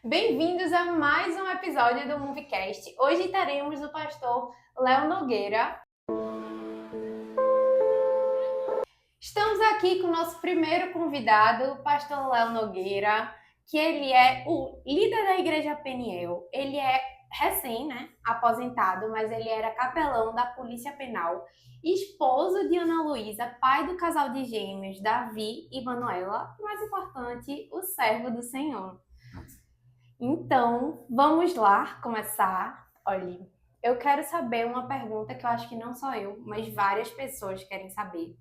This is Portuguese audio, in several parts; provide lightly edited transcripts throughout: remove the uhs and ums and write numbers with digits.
Bem-vindos a mais um episódio do Moviecast. Hoje teremos o pastor Léo Nogueira. Estamos aqui com o nosso primeiro convidado, o pastor Léo Nogueira, que ele é o líder da Igreja Peniel. Ele é aposentado, mas ele era capelão da Polícia Penal, esposo de Ana Luísa, pai do casal de gêmeos Davi e Manuela, e mais importante, o servo do Senhor. Então, vamos lá começar. Olha, eu quero saber uma pergunta que eu acho que não só eu, mas várias pessoas querem saber.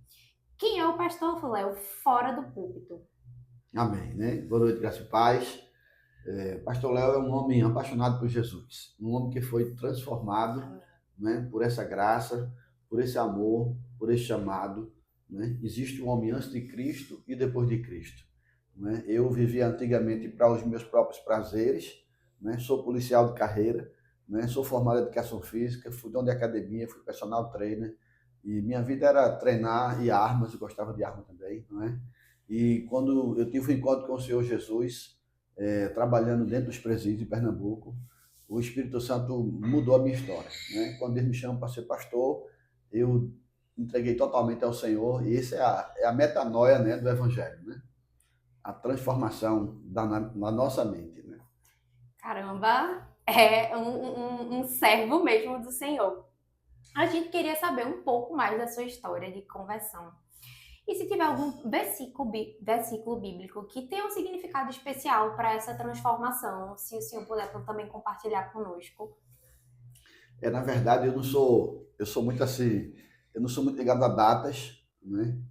Quem é o pastor Léo fora do púlpito? Amém, né? Boa noite, graça e paz. Pastor Léo é um homem apaixonado por Jesus, um homem que foi transformado, né, por essa graça, por esse amor, por esse chamado. Né? Existe um homem antes de Cristo e depois de Cristo. Né? Eu vivia antigamente para os meus próprios prazeres, né? Sou policial de carreira, né? Sou formado em educação física, fui dono de academia, fui personal trainer, e minha vida era treinar e armas, eu gostava de arma também, não é? E quando eu tive um encontro com o Senhor Jesus, trabalhando dentro dos presídios de Pernambuco, o Espírito Santo mudou a minha história. Né? Quando ele me chama para ser pastor, eu entreguei totalmente ao Senhor, e essa é a metanoia, né, do Evangelho, né? A transformação na nossa mente. Né? Caramba, é um servo mesmo do Senhor. A gente queria saber um pouco mais da sua história de conversão. E se tiver algum versículo bíblico que tenha um significado especial para essa transformação, se o senhor puder também compartilhar conosco. Na verdade, eu sou muito assim, eu não sou muito ligado a datas, né?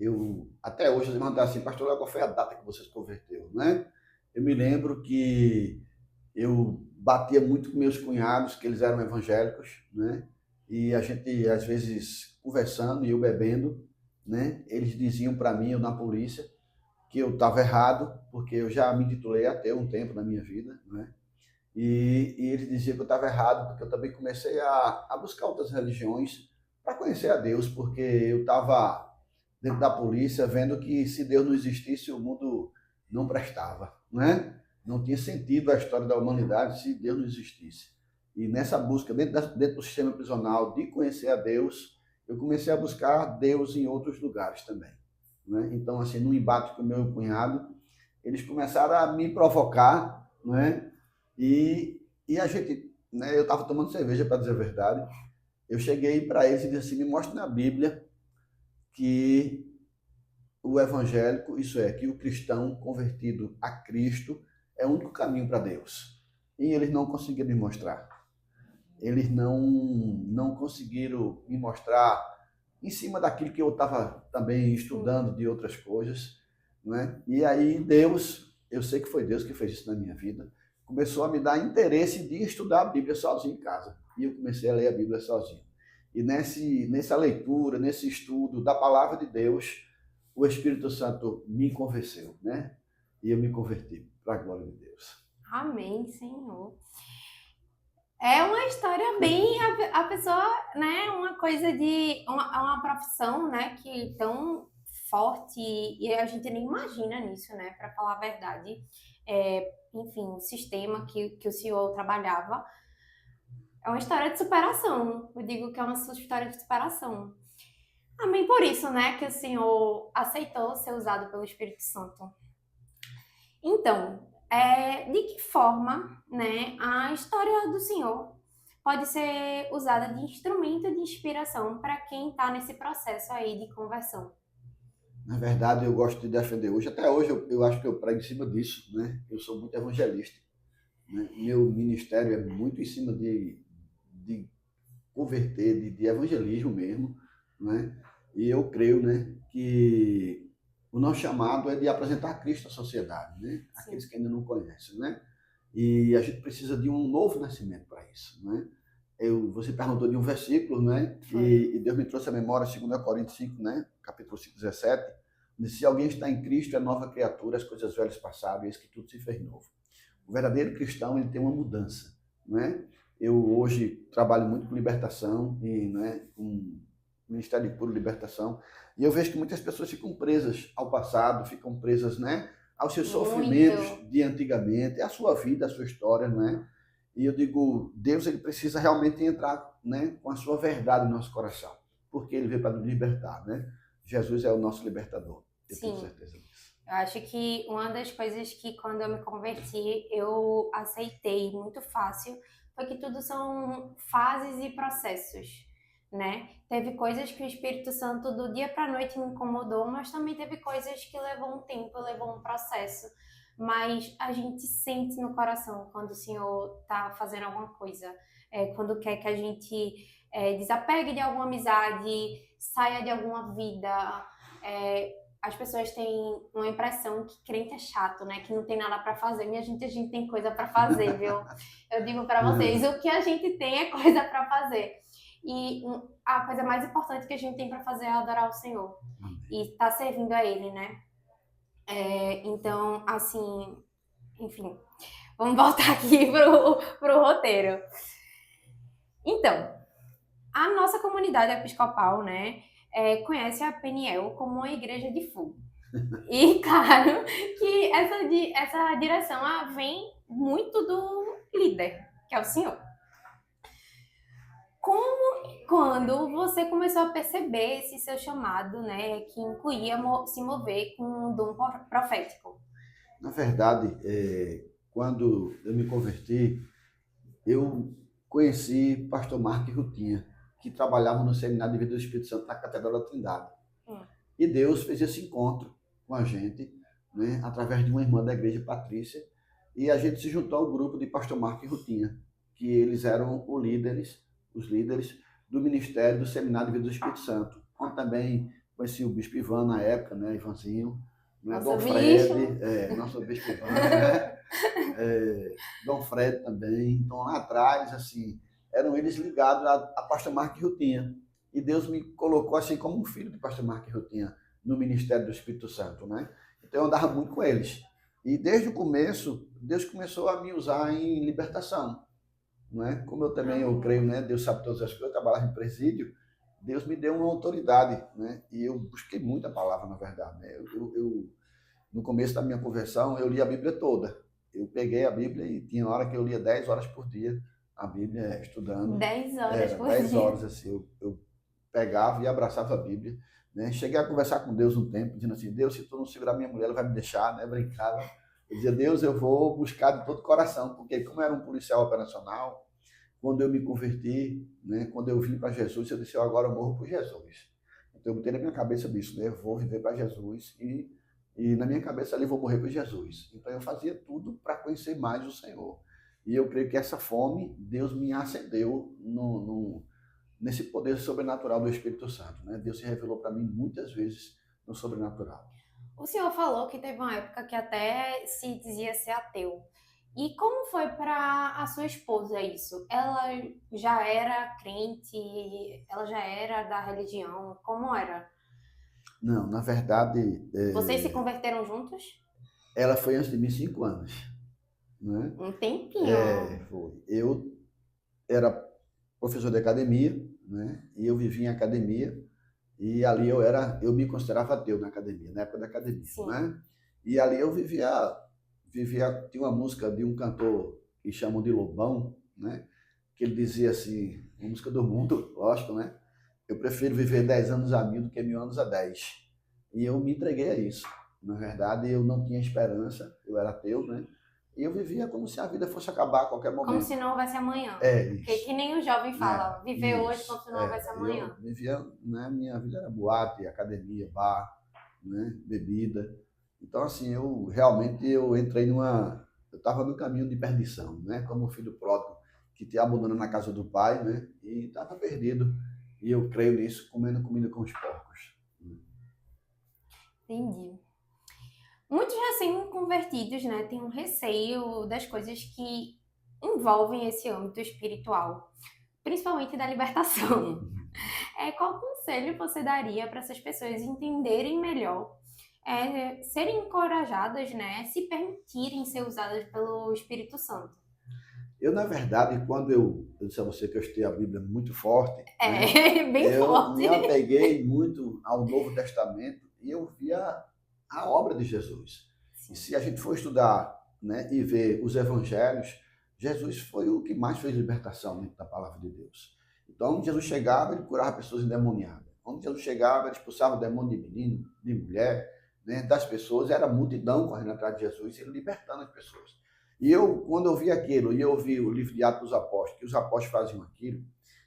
Até hoje, eles mandam assim, pastor, qual foi a data que você se converteu, né? Eu me lembro que eu batia muito com meus cunhados, que eles eram evangélicos, né? E a gente, às vezes, conversando e eu bebendo, né? Eles diziam para mim, eu na polícia, que eu estava errado, porque eu já me intitulei ateu um tempo na minha vida, né? E ele dizia que eu estava errado, porque eu também comecei a buscar outras religiões para conhecer a Deus, porque eu estava dentro da polícia vendo que se Deus não existisse, o mundo não prestava, né? Não tinha sentido a história da humanidade se Deus não existisse. E nessa busca, dentro do sistema prisional, de conhecer a Deus, eu comecei a buscar Deus em outros lugares também. Né? Então, assim, no embate com o meu cunhado, eles começaram a me provocar, né? E a gente, né, eu estava tomando cerveja, para dizer a verdade. Eu cheguei para eles e disse assim: me mostre na Bíblia que o evangélico, isso é, que o cristão convertido a Cristo é o único caminho para Deus. E eles não conseguiram me mostrar. Eles não conseguiram me mostrar em cima daquilo que eu estava também estudando de outras coisas. Né? E aí Deus, eu sei que foi Deus que fez isso na minha vida, começou a me dar interesse de estudar a Bíblia sozinho em casa. E eu comecei a ler a Bíblia sozinho. E nessa leitura, nesse estudo da palavra de Deus, o Espírito Santo me convenceu, né? E eu me converti para a glória de Deus. Amém, Senhor. É uma história bem a pessoa, né? Uma coisa de uma profissão, né? Que tão forte e a gente nem imagina nisso, né? Para falar a verdade, enfim, o sistema que o senhor trabalhava é uma história de superação. Eu digo que é uma história de superação. Amém por isso, né? Que o senhor aceitou ser usado pelo Espírito Santo. Então, de que forma, né, a história do Senhor pode ser usada de instrumento de inspiração para quem está nesse processo aí de conversão? Na verdade, eu gosto de defender hoje. Até hoje, eu acho que eu prego em cima disso, né? Eu sou muito evangelista. Né? Meu ministério é muito em cima de converter, de evangelismo mesmo. Né? E eu creio, né, que o nosso chamado é de apresentar Cristo à sociedade, né? Sim. Aqueles que ainda não conhecem. Né? E a gente precisa de um novo nascimento para isso. Né? Você perguntou de um versículo, né? E Deus me trouxe à memória 2 Coríntios 5, né? Capítulo 5, 17. Se alguém está em Cristo, é nova criatura, as coisas velhas passaram, eis que tudo se fez novo. O verdadeiro cristão, ele tem uma mudança, né? Eu hoje trabalho muito com libertação e, né, com Ministério de Pura Libertação, e eu vejo que muitas pessoas ficam presas ao passado, ficam presas, né, aos seus Muito. sofrimentos de antigamente, a sua vida, a sua história, né? E eu digo, Deus ele precisa realmente entrar, né, com a sua verdade no nosso coração, porque ele veio para nos libertar, né? Jesus é o nosso libertador, eu tenho Sim. certeza disso. Eu acho que uma das coisas que quando eu me converti eu aceitei muito fácil foi que tudo são fases e processos, né? Teve coisas que o Espírito Santo do dia para a noite me incomodou, mas também teve coisas que levou um tempo, levou um processo. Mas a gente sente no coração quando o Senhor está fazendo alguma coisa, quando quer que a gente desapegue de alguma amizade, saia de alguma vida. As pessoas têm uma impressão que crente é chato, né? Que não tem nada para fazer. Minha gente, a gente tem coisa para fazer, viu? Eu digo para vocês, o que a gente tem é coisa para fazer. E a coisa mais importante que a gente tem para fazer é adorar o Senhor. E estar servindo a Ele, né? Então, assim, enfim, vamos voltar aqui pro roteiro. Então, a nossa comunidade episcopal, né, conhece a Peniel como uma igreja de fogo. E claro que essa direção vem muito do líder, que é o senhor. Quando você começou a perceber esse seu chamado, né, que incluía se mover com um dom profético? Na verdade, quando eu me converti, eu conheci pastor Mark Rutinha, que trabalhava no Seminário de Vida do Espírito Santo na Catedral da Trindade. E Deus fez esse encontro com a gente, né, através de uma irmã da igreja, Patrícia, e a gente se juntou ao grupo de pastor Mark Rutinha, que eles eram os líderes do Ministério do Seminário de Vida do Espírito Santo, onde também conheci o bispo Ivan na época, né, Ivanzinho, né, Dom Fred, nosso bispo Ivan, né? Dom Fred também. Então lá atrás, assim, eram eles ligados a pastor Mark Rutinha. E Deus me colocou assim como um filho de pastor Mark Rutinha no Ministério do Espírito Santo, né? Então eu andava muito com eles. E desde o começo, Deus começou a me usar em libertação, né? Como eu também, eu creio, né? Deus sabe todas as coisas, eu trabalhava em presídio, Deus me deu uma autoridade, né? E eu busquei muita palavra, na verdade, né? No começo da minha conversão, eu li a Bíblia toda. Eu peguei a Bíblia e tinha hora que eu lia 10 horas por dia a Bíblia, estudando. 10 horas por 10 dia. horas, assim, eu pegava e abraçava a Bíblia, né? Cheguei a conversar com Deus um tempo, dizendo assim, Deus, se tu não segurar minha mulher, ela vai me deixar, né? Brincava. Eu dizia, Deus, eu vou buscar de todo o coração, porque como eu era um policial operacional, quando eu me converti, né? Quando eu vim para Jesus, eu disse, eu agora morro por Jesus. Então eu botei na minha cabeça disso, né? Eu vou viver para Jesus e na minha cabeça ali vou morrer por Jesus. Então eu fazia tudo para conhecer mais o Senhor. E eu creio que essa fome, Deus me acendeu nesse poder sobrenatural do Espírito Santo, né? Deus se revelou para mim muitas vezes no sobrenatural. O senhor falou que teve uma época que até se dizia ser ateu. E como foi para a sua esposa isso? Ela já era crente? Ela já era da religião? Como era? Não, na verdade... Vocês se converteram juntos? Ela foi antes de mim 5 anos. Né? Um tempinho. Foi. Eu era professor de academia, né? E eu vivia em academia, e ali eu me considerava ateu na academia, na época da academia, né? E ali eu vivia, tinha uma música de um cantor que chamam de Lobão, né? Que ele dizia assim, uma música do mundo, lógico, né? Eu prefiro viver 10 anos a 1000 do que 1000 anos a 10. E eu me entreguei a isso. Na verdade, eu não tinha esperança, eu era ateu, né? E eu vivia como se a vida fosse acabar a qualquer momento. Como se não houvesse amanhã. Isso. Que nem o jovem fala, viver hoje como se não houvesse amanhã. Eu vivia, né, minha vida era boate, academia, bar, né, bebida. Então, assim, eu entrei eu estava no caminho de perdição, né, como o filho pródigo que te abandona na casa do pai, né, e estava perdido. E eu creio nisso, comendo comida com os porcos. Entendi. Muitos recém-convertidos, né, têm um receio das coisas que envolvem esse âmbito espiritual, principalmente da libertação. Qual conselho você daria para essas pessoas entenderem melhor, serem encorajadas, né, se permitirem ser usadas pelo Espírito Santo? Eu, na verdade, quando eu disse a você que eu estudei a Bíblia muito forte, bem forte. Eu me apeguei muito ao Novo Testamento e eu via a obra de Jesus. E se a gente for estudar, né, e ver os evangelhos, Jesus foi o que mais fez libertação dentro da palavra de Deus. Então, onde Jesus chegava, ele curava pessoas endemoniadas. Onde Jesus chegava, ele expulsava o demônio de menino, de mulher, né, das pessoas. Era multidão correndo atrás de Jesus, ele libertando as pessoas. E eu, quando eu vi aquilo, e eu vi o livro de Atos dos Apóstolos, que os apóstolos faziam aquilo,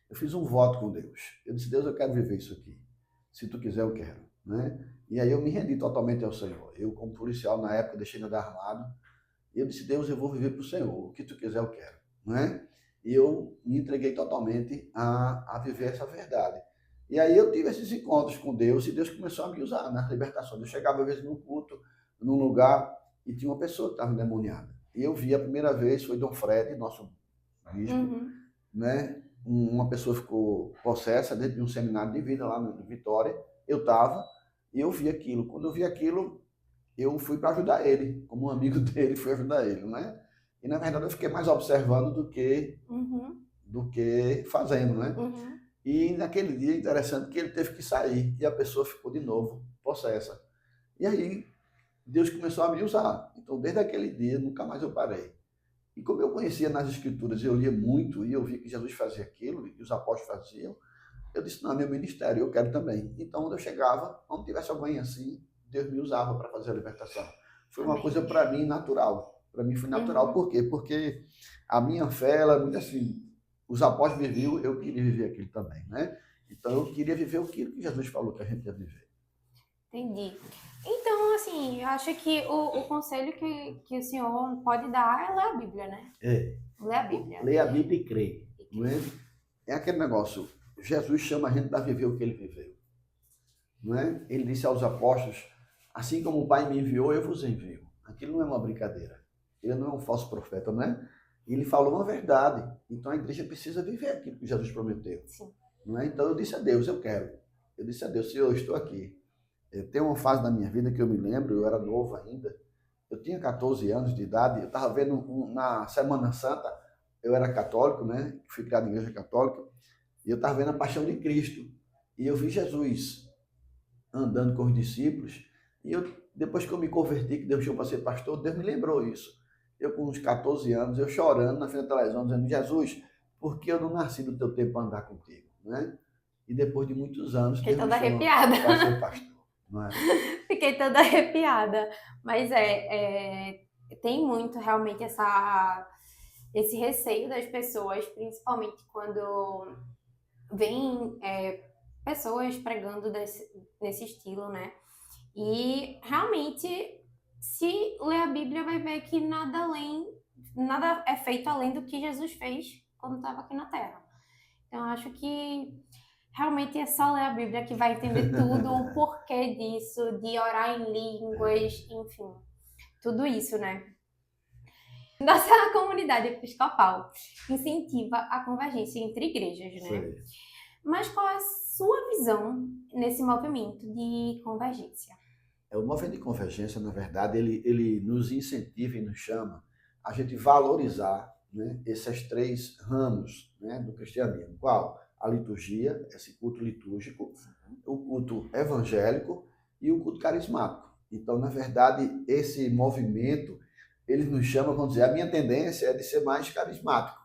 eu fiz um voto com Deus. Eu disse, Deus, eu quero viver isso aqui. Se tu quiser, eu quero. Né? E aí eu me rendi totalmente ao Senhor. Eu, como policial, na época, deixei de andar armado. E eu disse, Deus, eu vou viver para o Senhor. O que tu quiser, eu quero. Né? E eu me entreguei totalmente a viver essa verdade. E aí eu tive esses encontros com Deus e Deus começou a me usar nas libertações. Eu chegava, às vezes, num culto, num lugar, e tinha uma pessoa que estava endemoniada. E eu vi a primeira vez, foi Dom Fred, nosso bispo, né? Uma pessoa ficou possessa dentro de um seminário de vida lá no Vitória. Eu estava e eu vi aquilo. Quando eu vi aquilo, eu fui para ajudar ele, como um amigo dele, fui ajudar ele, né? E na verdade eu fiquei mais observando do que fazendo, né? E naquele dia, interessante que ele teve que sair e a pessoa ficou de novo possessa. E aí Deus começou a me usar. Então desde aquele dia nunca mais eu parei. E como eu conhecia nas escrituras, eu lia muito e eu vi que Jesus fazia aquilo e que os apóstolos faziam, eu disse, não, é meu ministério, eu quero também. Então, onde eu chegava, onde tivesse alguém assim, Deus me usava para fazer a libertação. Foi uma coisa para mim natural. Para mim foi natural. Por quê? Porque a minha fé, ela é muito assim, os apóstolos viviam, eu queria viver aquilo também, né? Então, eu queria viver aquilo que Jesus falou que a gente ia viver. Entendi. Então, assim, eu acho que o conselho que o senhor pode dar é ler a Bíblia, né? É. Ler a Bíblia. Ler a Bíblia e crer. Não é? É aquele negócio, Jesus chama a gente para viver o que ele viveu. Não é? Ele disse aos apóstolos, assim como o Pai me enviou, eu vos envio. Aquilo não é uma brincadeira. Ele não é um falso profeta, não é? Ele falou uma verdade. Então a igreja precisa viver aquilo que Jesus prometeu. Sim. Não é? Então eu disse a Deus, eu quero. Eu disse a Deus, Senhor, eu estou aqui. Tem uma fase da minha vida que eu me lembro, eu era novo ainda. Eu tinha 14 anos de idade, eu estava vendo na Semana Santa, eu era católico, né? Fui criado em igreja católica, e eu estava vendo a Paixão de Cristo. E eu vi Jesus andando com os discípulos, e eu, depois que eu me converti, que Deus me chamou para ser pastor, Deus me lembrou isso. Eu com uns 14 anos, eu chorando na frente da televisão, dizendo, Jesus, por que eu não nasci no teu tempo para andar contigo? Né? E depois de muitos anos, Fiquei Deus toda me chamou arrepiada. para ser pastor. Não é? Fiquei toda arrepiada. Mas tem muito realmente esse receio das pessoas, principalmente quando vem pessoas pregando nesse estilo, né? E realmente, se ler a Bíblia, vai ver que nada é feito além do que Jesus fez quando estava aqui na Terra. Então, eu acho que realmente é só ler a Bíblia que vai entender tudo, o porquê disso, de orar em línguas, enfim, tudo isso, né? Nossa comunidade episcopal incentiva a convergência entre igrejas, né? Sim. Mas qual é a sua visão nesse movimento de convergência? O movimento de convergência, na verdade, ele nos incentiva e nos chama a gente valorizar, né, esses três ramos, né, do cristianismo. Qual? A liturgia, esse culto litúrgico, o culto evangélico e o culto carismático. Então, na verdade, esse movimento, ele nos chama, vamos dizer, a minha tendência é de ser mais carismático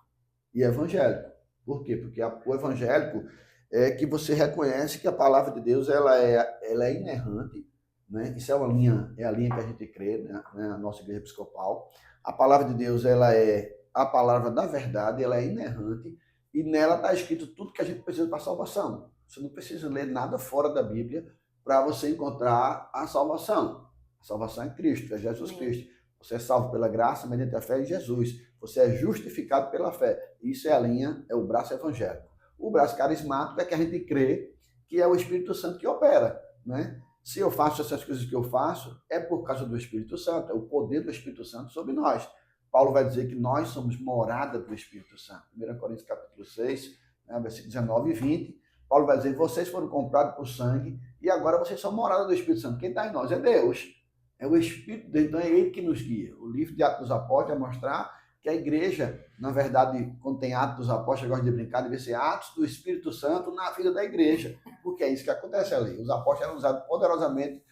e evangélico. Por quê? Porque o evangélico é que você reconhece que a palavra de Deus ela é inerrante, né? Isso é a linha que a gente crê, né? A nossa igreja episcopal. A palavra de Deus ela é a palavra da verdade, ela é inerrante e nela está escrito tudo que a gente precisa para a salvação. Você não precisa ler nada fora da Bíblia para você encontrar a salvação. A salvação é Cristo, é Jesus Cristo. Você é salvo pela graça mediante a fé em Jesus. Você é justificado pela fé. Isso é a linha, é o braço evangélico. O braço carismático é que a gente crê que é o Espírito Santo que opera, né? Se eu faço essas coisas que eu faço, é por causa do Espírito Santo, é o poder do Espírito Santo sobre nós. Paulo vai dizer que nós somos morada do Espírito Santo. 1 Coríntios capítulo 6, né, versículos 19 e 20. Paulo vai dizer, vocês foram comprados por sangue e agora vocês são morada do Espírito Santo. Quem está em nós é Deus. É o Espírito dele, então é ele que nos guia. O livro de Atos dos Apóstolos vai mostrar que a igreja, na verdade, quando tem Atos dos Apóstolos, eu gosto de brincar, deve ser Atos do Espírito Santo na vida da igreja, porque é isso que acontece ali. Os apóstolos eram usados poderosamente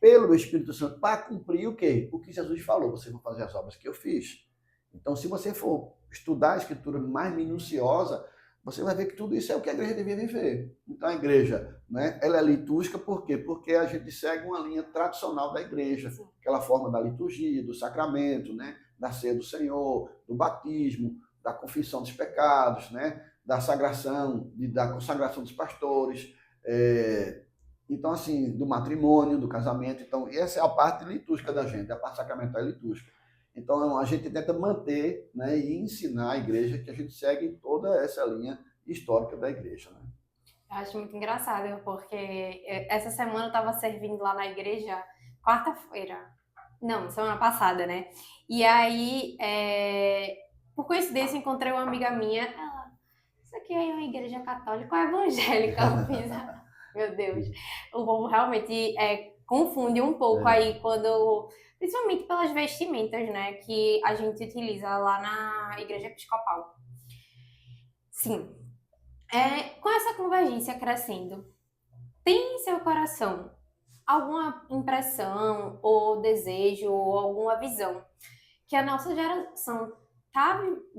pelo Espírito Santo para cumprir o quê? O que Jesus falou, vocês vão fazer as obras que eu fiz. Então, se você for estudar a Escritura mais minuciosa, você vai ver que tudo isso é o que a igreja devia viver. Então, a igreja, né, ela é litúrgica por quê? Porque a gente segue uma linha tradicional da igreja, aquela forma da liturgia, do sacramento, né, da ceia do Senhor, do batismo, da confissão dos pecados, né, da sagração, da consagração dos pastores, então, assim, do matrimônio, do casamento. Então, essa é a parte litúrgica da gente, a parte sacramental e litúrgica. Então, a gente tenta manter, né, e ensinar a igreja que a gente segue toda essa linha histórica da igreja. Né? Eu acho muito engraçado, porque essa semana eu estava servindo lá na igreja, quarta-feira. Não, semana passada, né? E aí, por coincidência, encontrei uma amiga minha. Ela, isso aqui é uma igreja católica ou evangélica? Eu fiz, meu Deus. O povo realmente confunde um pouco aí quando... Principalmente pelas vestimentas, né? Que a gente utiliza lá na igreja episcopal. Sim. Com essa convergência crescendo, tem em seu coração alguma impressão ou desejo ou alguma visão que a nossa geração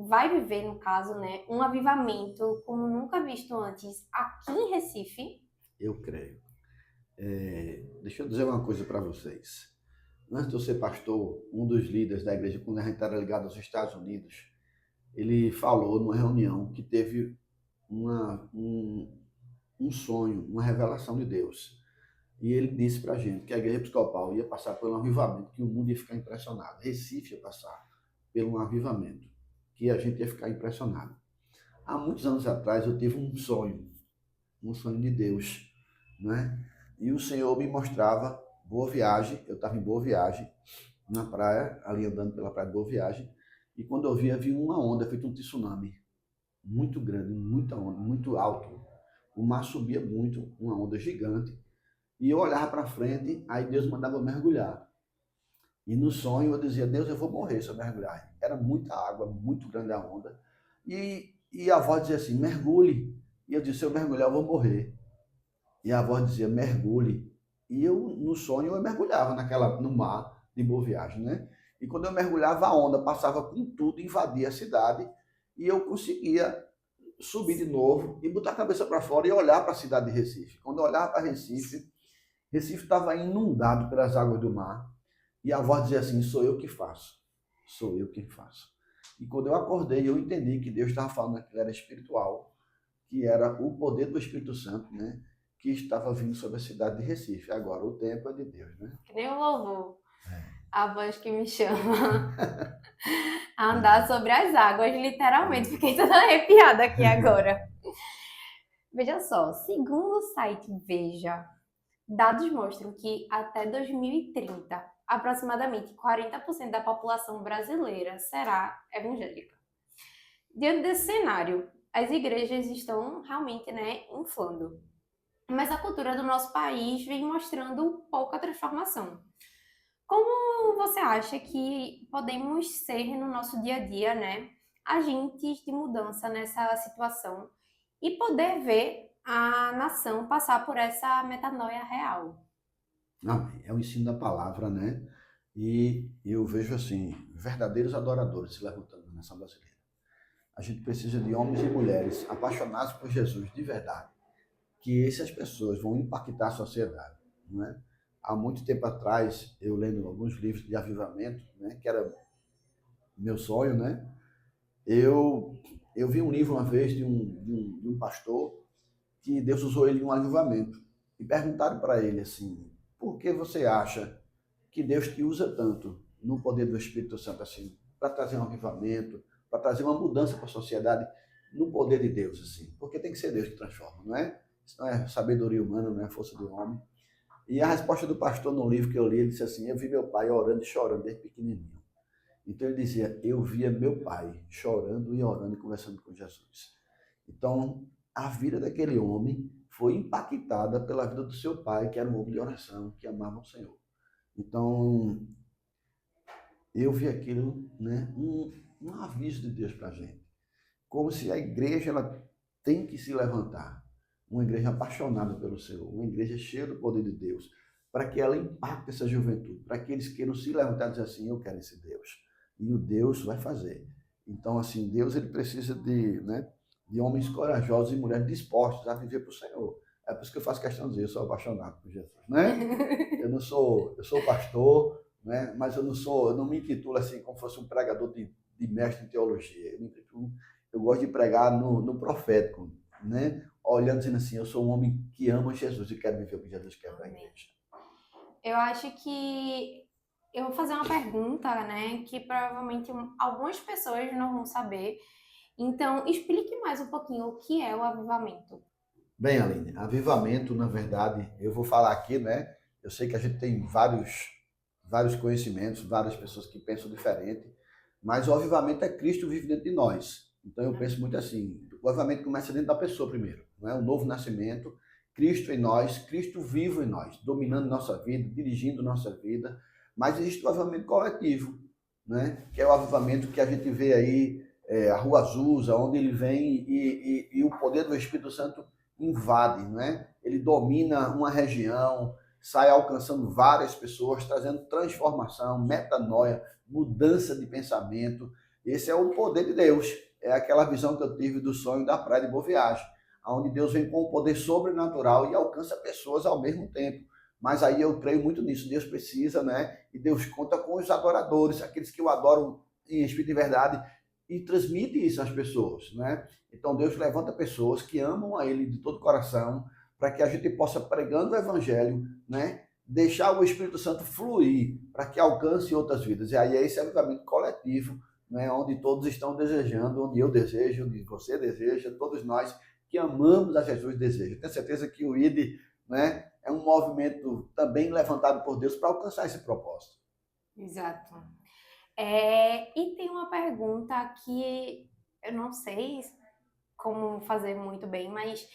vai viver, no caso, né, um avivamento como nunca visto antes aqui em Recife? Eu creio. Deixa eu dizer uma coisa para vocês. Antes de eu ser pastor, um dos líderes da igreja, quando a gente era ligado aos Estados Unidos, ele falou numa reunião que teve um sonho, uma revelação de Deus. E ele disse para a gente que a igreja episcopal ia passar por um avivamento, que o mundo ia ficar impressionado. Recife ia passar por um avivamento, que a gente ia ficar impressionado. Há muitos anos atrás eu tive um sonho de Deus, né? E o Senhor me mostrava Boa Viagem, eu estava em Boa Viagem, na praia, ali andando pela praia de Boa Viagem, e quando eu vi, havia uma onda, feito um tsunami, muito grande, muita onda, muito alto. O mar subia muito, uma onda gigante, e eu olhava para frente, aí Deus mandava eu mergulhar. E no sonho eu dizia, Deus, eu vou morrer se eu mergulhar. Era muita água, muito grande a onda. E a voz dizia assim, mergulhe. E eu disse, se eu mergulhar, eu vou morrer. E a voz dizia, mergulhe. E eu, no sonho, eu mergulhava no mar de Boa Viagem, né? E quando eu mergulhava, a onda passava com tudo, invadia a cidade, e eu conseguia subir de novo e botar a cabeça para fora e olhar para a cidade de Recife. Quando eu olhava para Recife estava inundado pelas águas do mar, e a voz dizia assim, sou eu que faço, sou eu quem faço. E quando eu acordei, eu entendi que Deus estava falando que era espiritual, que era o poder do Espírito Santo, né? Que estava vindo sobre a cidade de Recife. Agora, o tempo é de Deus, né? Que nem o louvor. A voz que me chama a andar sobre as águas, literalmente. Fiquei toda arrepiada aqui agora. Veja só, segundo o site Veja, dados mostram que até 2030, aproximadamente 40% da população brasileira será evangélica. Diante desse cenário, as igrejas estão realmente, né, inflando. Mas a cultura do nosso país vem mostrando pouca transformação. Como você acha que podemos ser no nosso dia a dia, né, agentes de mudança nessa situação e poder ver a nação passar por essa metanoia real? Amém. É o ensino da palavra, né? E eu vejo assim, verdadeiros adoradores se levantando na nação brasileira. A gente precisa de homens e mulheres apaixonados por Jesus de verdade, que essas pessoas vão impactar a sociedade, não é? Há muito tempo atrás, eu lendo alguns livros de avivamento, né, que era meu sonho, né? Eu vi um livro uma vez de um pastor que Deus usou ele em um avivamento. E perguntaram para ele assim, por que você acha que Deus te usa tanto no poder do Espírito Santo assim, para trazer um avivamento, para trazer uma mudança para a sociedade no poder de Deus, assim? Porque tem que ser Deus que transforma, não é? Isso não é sabedoria humana, não é força do homem. E a resposta do pastor no livro que eu li, ele disse assim, eu vi meu pai orando e chorando desde pequenininho. Então ele dizia, eu via meu pai chorando e orando e conversando com Jesus. Então, a vida daquele homem foi impactada pela vida do seu pai, que era um homem de oração, que amava o Senhor. Então, eu vi aquilo, né, um aviso de Deus para a gente. Como se a igreja ela tem que se levantar. Uma igreja apaixonada pelo Senhor, uma igreja cheia do poder de Deus. para que ela impacte essa juventude, para que eles queiram se levantar e dizer assim, eu quero esse Deus. E o Deus vai fazer. Então, assim, Deus ele precisa de homens corajosos e mulheres dispostos a viver para o Senhor. É por isso que eu faço questão de dizer, eu sou apaixonado por Jesus, né? Eu sou pastor, né? Mas eu não me intitulo assim como fosse um pregador de mestre em teologia. Eu gosto de pregar no profético, né? Olhando dizendo assim, eu sou um homem que ama Jesus e quero viver o que Jesus quer para a igreja. Eu acho que eu vou fazer uma pergunta, né, que provavelmente algumas pessoas não vão saber. Então, explique mais um pouquinho o que é o avivamento. Bem, Aline, avivamento, na verdade, eu vou falar aqui, né? Eu sei que a gente tem vários conhecimentos, várias pessoas que pensam diferente, mas o avivamento é Cristo vive dentro de nós. Então eu penso muito assim, o avivamento começa dentro da pessoa primeiro, não é? O novo nascimento, Cristo em nós, Cristo vivo em nós, dominando nossa vida, dirigindo nossa vida, mas existe o avivamento coletivo, né? Que é o avivamento que a gente vê aí, a Rua Azusa, onde ele vem e o poder do Espírito Santo invade, né? Ele domina uma região, sai alcançando várias pessoas, trazendo transformação, metanoia, mudança de pensamento. Esse é o poder de Deus. É aquela visão que eu tive do sonho da praia de Boa Viagem, onde Deus vem com um poder sobrenatural e alcança pessoas ao mesmo tempo. Mas aí eu creio muito nisso. Deus precisa, né? E Deus conta com os adoradores, aqueles que o adoram em espírito e verdade, e transmite isso às pessoas, né? Então Deus levanta pessoas que amam a Ele de todo o coração, para que a gente possa, pregando o Evangelho, né, deixar o Espírito Santo fluir, para que alcance outras vidas. E aí é esse avivamento coletivo, né, onde todos estão desejando, onde eu desejo, onde você deseja, todos nós que amamos a Jesus desejam. Tenho certeza que o ID, né, é um movimento também levantado por Deus para alcançar esse propósito. Exato. E tem uma pergunta que eu não sei como fazer muito bem, mas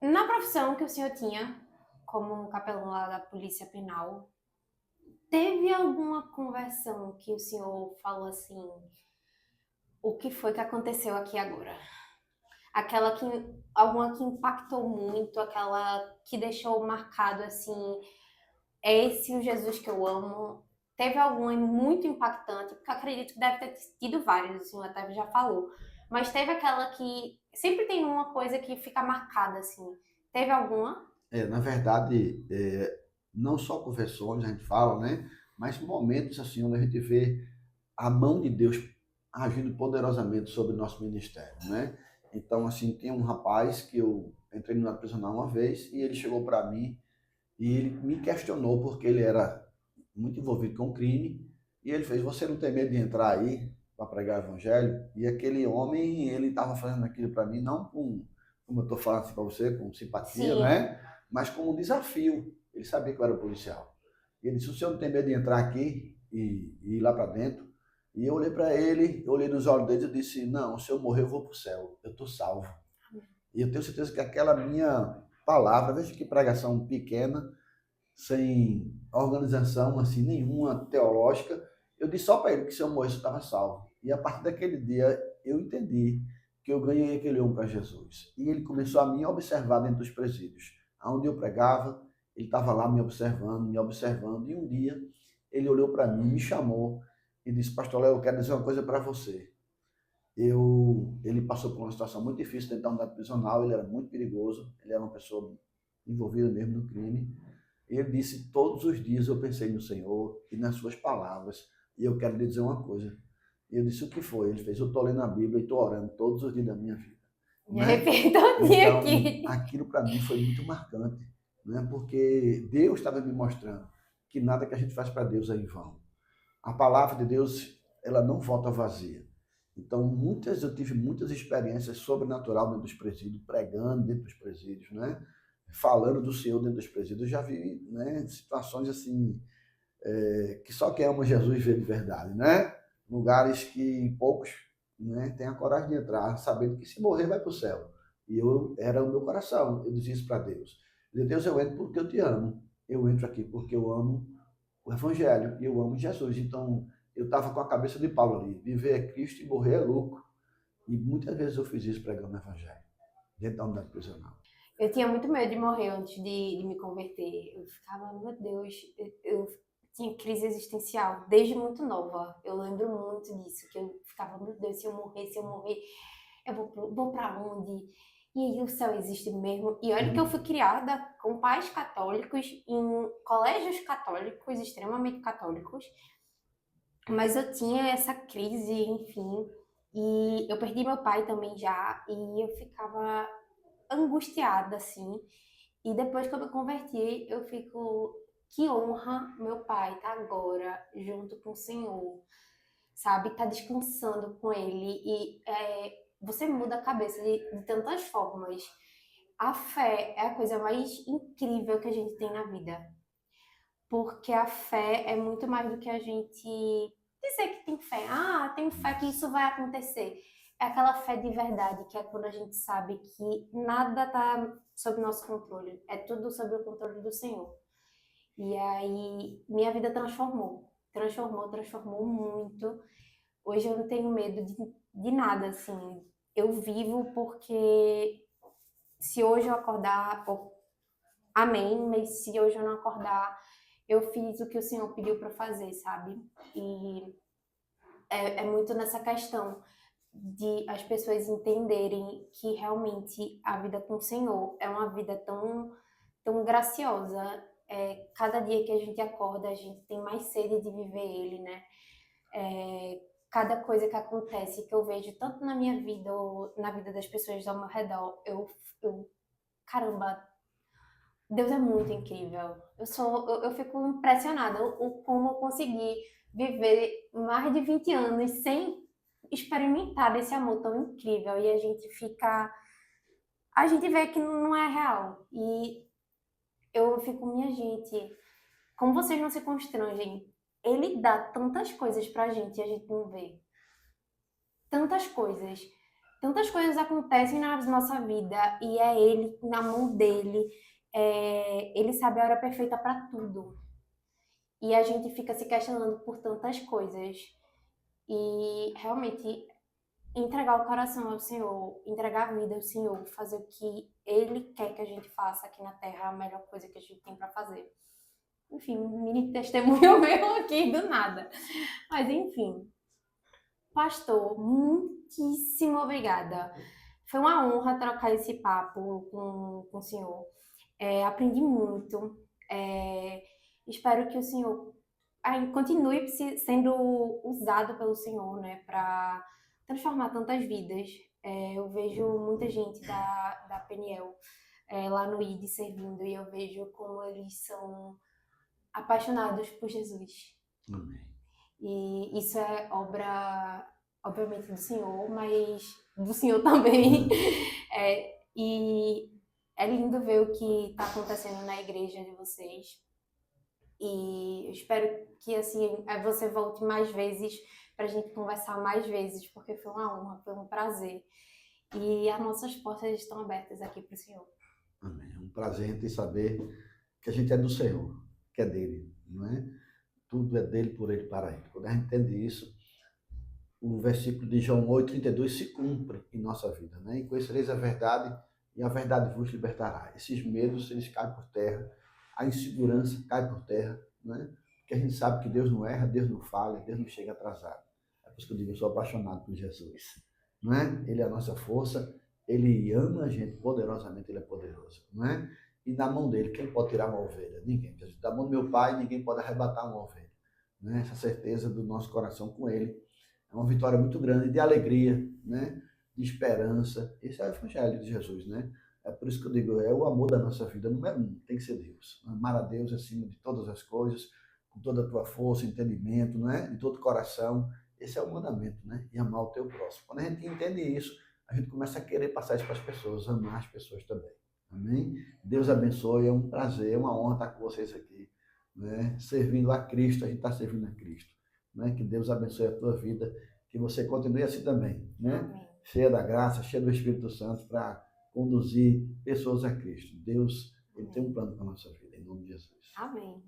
na profissão que o senhor tinha, como capelão lá da Polícia Penal, teve alguma conversão que o senhor falou assim, o que foi que aconteceu aqui agora? Alguma que impactou muito, aquela que deixou marcado assim, é esse o Jesus que eu amo. Teve alguma muito impactante, porque eu acredito que deve ter tido vários, o senhor até já falou. Mas teve aquela que sempre tem uma coisa que fica marcada assim. Teve alguma? Na verdade, não só conversões a gente fala, né? Mas momentos assim onde a gente vê a mão de Deus agindo poderosamente sobre o nosso ministério, né? Então, assim, tem um rapaz que eu entrei no prisional uma vez e ele chegou para mim e ele me questionou porque ele era muito envolvido com crime e ele fez: você não tem medo de entrar aí para pregar o evangelho? E aquele homem, ele estava fazendo aquilo para mim não como eu estou falando assim para você, com simpatia, Sim. né? Mas como um desafio. Ele sabia que eu era policial. E ele disse: o senhor não tem medo de entrar aqui e ir lá para dentro? E eu olhei para ele, eu olhei nos olhos dele e disse: não, se eu morrer eu vou para o céu, eu estou salvo. E eu tenho certeza que aquela minha palavra, veja que pregação pequena, sem organização assim nenhuma teológica, eu disse só para ele que se eu morresse eu estava salvo. E a partir daquele dia eu entendi que eu ganhei aquele homem para Jesus. E ele começou a me observar dentro dos presídios. Onde eu pregava, ele estava lá me observando, me observando. E um dia ele olhou para mim, me chamou e disse: pastor Léo, eu quero dizer uma coisa para você. Ele passou por uma situação muito difícil dentro da unidade prisional, ele era muito perigoso, ele era uma pessoa envolvida mesmo no crime. Ele disse: todos os dias eu pensei no Senhor e nas suas palavras, e eu quero lhe dizer uma coisa. E eu disse: o que foi? Ele fez: eu estou lendo a Bíblia e estou orando todos os dias da minha vida. Me Né? arrependo Então, aqui. aquilo para mim foi muito marcante, né? Porque Deus estava me mostrando que nada que a gente faz para Deus é em vão. A palavra de Deus, ela não volta vazia. Então, eu tive muitas experiências sobrenaturais dentro dos presídios, pregando dentro dos presídios, né? Falando do Senhor dentro dos presídios. Eu já vi, né, situações assim, que só quem ama Jesus vê de verdade, né? Lugares que poucos, né, têm a coragem de entrar, sabendo que se morrer vai para o céu. E era o meu coração, eu dizia isso para Deus. Eu dizia: Deus, eu entro porque eu te amo. Eu entro aqui porque eu amo o Evangelho e eu amo Jesus. Então, eu estava com a cabeça de Paulo ali: viver é Cristo e morrer é lucro. E muitas vezes eu fiz isso pregando o Evangelho, dentro da unidade prisional. Eu tinha muito medo de morrer antes de me converter. Eu ficava, meu Deus, eu tinha crise existencial desde muito nova. Eu lembro muito disso, que eu ficava, meu Deus, se eu morrer, vou pra onde? E aí o céu existe mesmo. E olha que eu fui criada com pais católicos, em colégios católicos, extremamente católicos, mas eu tinha essa crise, enfim. E eu perdi meu pai também já, e eu ficava angustiada, assim. E depois que eu me converti, eu fico, que honra meu pai tá agora junto com o Senhor, sabe? Tá descansando com ele. E você muda a cabeça de tantas formas. A fé é a coisa mais incrível que a gente tem na vida. Porque a fé é muito mais do que a gente dizer que tem fé. Ah, tenho fé que isso vai acontecer. É aquela fé de verdade, que é quando a gente sabe que nada está sob nosso controle. É tudo sob o controle do Senhor. E aí, minha vida transformou. Transformou muito. Hoje eu não tenho medo de nada, assim. Eu vivo porque se hoje eu acordar, amém, mas se hoje eu não acordar, eu fiz o que o Senhor pediu para fazer, sabe? E é muito nessa questão de as pessoas entenderem que realmente a vida com o Senhor é uma vida tão graciosa. Cada dia que a gente acorda, a gente tem mais sede de viver Ele, né? Cada coisa que acontece, que eu vejo tanto na minha vida ou na vida das pessoas ao meu redor, caramba, Deus é muito incrível. Eu fico impressionada o como eu consegui viver mais de 20 anos sem experimentar desse amor tão incrível. E a gente vê que não é real. E eu fico, minha gente, como vocês não se constrangem? Ele dá tantas coisas pra gente e a gente não vê. Tantas coisas. Tantas coisas acontecem na nossa vida e é ele, na mão dele. Ele sabe a hora perfeita para tudo. E a gente fica se questionando por tantas coisas. E realmente entregar o coração ao Senhor, entregar a vida ao Senhor, fazer o que Ele quer que a gente faça aqui na Terra é a melhor coisa que a gente tem para fazer. Enfim, um mini testemunho meu aqui do nada. Mas enfim, pastor, muitíssimo obrigada. Foi uma honra trocar esse papo com o senhor. Aprendi muito. É, espero que o senhor continue sendo usado pelo senhor, né, para transformar tantas vidas. Eu vejo muita gente da PNL lá no ID servindo e eu vejo como eles são apaixonados por Jesus. Amém. E isso é obra, obviamente, do Senhor, mas do Senhor também. E é lindo ver o que está acontecendo na igreja de vocês. E eu espero que assim você volte mais vezes para a gente conversar mais vezes, porque foi uma honra, foi um prazer. E as nossas portas estão abertas aqui para o Senhor. Amém. É um prazer a gente saber que a gente é do Senhor, que é dele, não é? Tudo é dele, por ele, para ele. Quando a gente entende isso, o versículo de João 8,32 se cumpre em nossa vida, né? E conhecereis a verdade, e a verdade vos libertará. Esses medos, eles caem por terra, a insegurança cai por terra, né? Porque a gente sabe que Deus não erra, Deus não falha, Deus não chega atrasado. É por isso que eu digo, eu sou apaixonado por Jesus, não é? Ele é a nossa força, ele ama a gente poderosamente, ele é poderoso, não é? E na mão dele, quem pode tirar uma ovelha? Ninguém. Da mão do meu pai, ninguém pode arrebatar uma ovelha. Né? Essa certeza do nosso coração com ele é uma vitória muito grande de alegria, né? De esperança. Esse é o Evangelho de Jesus, né? É por isso que eu digo, é o amor da nossa vida, número um, tem que ser Deus. Amar a Deus acima de todas as coisas, com toda a tua força, entendimento, né? De todo o coração. Esse é o mandamento, né? E amar o teu próximo. Quando a gente entende isso, a gente começa a querer passar isso para as pessoas, amar as pessoas também. Amém? Deus abençoe, é um prazer, é uma honra estar com vocês aqui, né? Servindo a Cristo, a gente está servindo a Cristo. Né? Que Deus abençoe a tua vida, que você continue assim também, né? Amém. Cheia da graça, cheia do Espírito Santo para conduzir pessoas a Cristo. Deus, ele tem um plano para a nossa vida, em nome de Jesus. Amém.